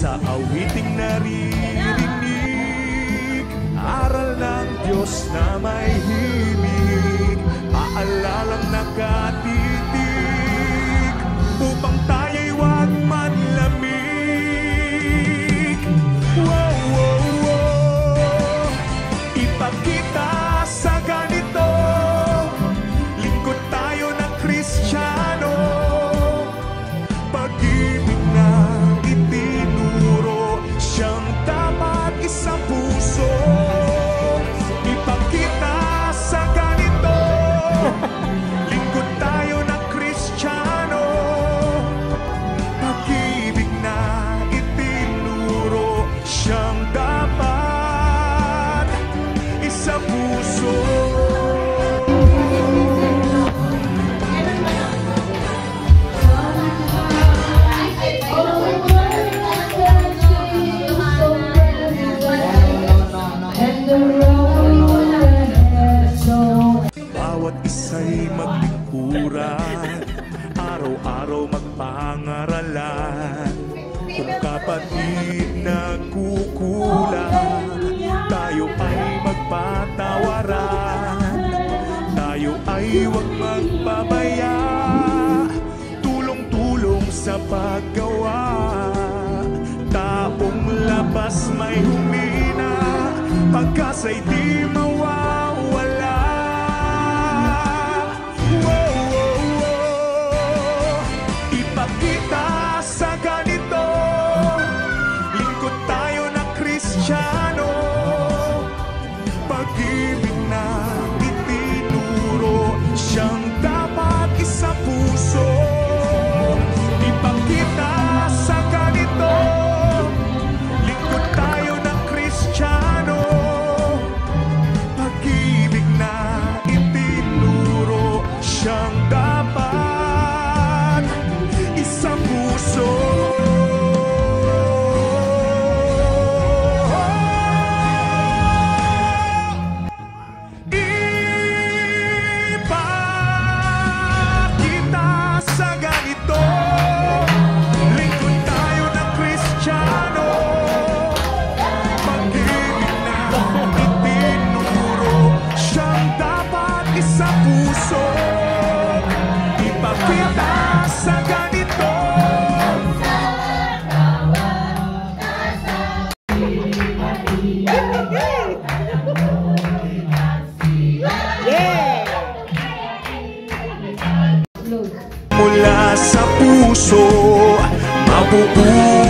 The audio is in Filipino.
sa awiting naririnig, aral ng Diyos na may himig, paalalang nakatitig, upang tayo'y huwag manlamig. Wow, wow, wow. Ipakita sa ganito, lingkod tayo ng Kristiyano, pag-ibig na itinuro, siyang dapat isang puso. Ipakita sa ganito, lingkod tayo ng Kristiyano, pag-ibig na itinuro, siyang dapat isang puso. Bawat isa'y maglingkuran, araw-araw magpangaralan. Kung kapatid nagkukulang, tayo ay magpatawaran. Tayo ay huwag magpabaya, tulong-tulong sa paggawa. Taong labas may humina, pagkasa'y di mawawala. Wow, wow, wow. Ipakita sa ganito, lingkod tayo ng Kristiyano, pag-ibig na itinuro, siyang dapat isang puso. Ipakita sa ganito, lingkod tayo ng Kristiyano, pag-ibig na itinuro, siyang dapat isang puso. Ipakita sa ganito, lingkod tayo ng Kristiyano, pag-ibig na itinuro, siyang dapat isang puso. Ipakita sa ganito, mula sa puso, mabubuo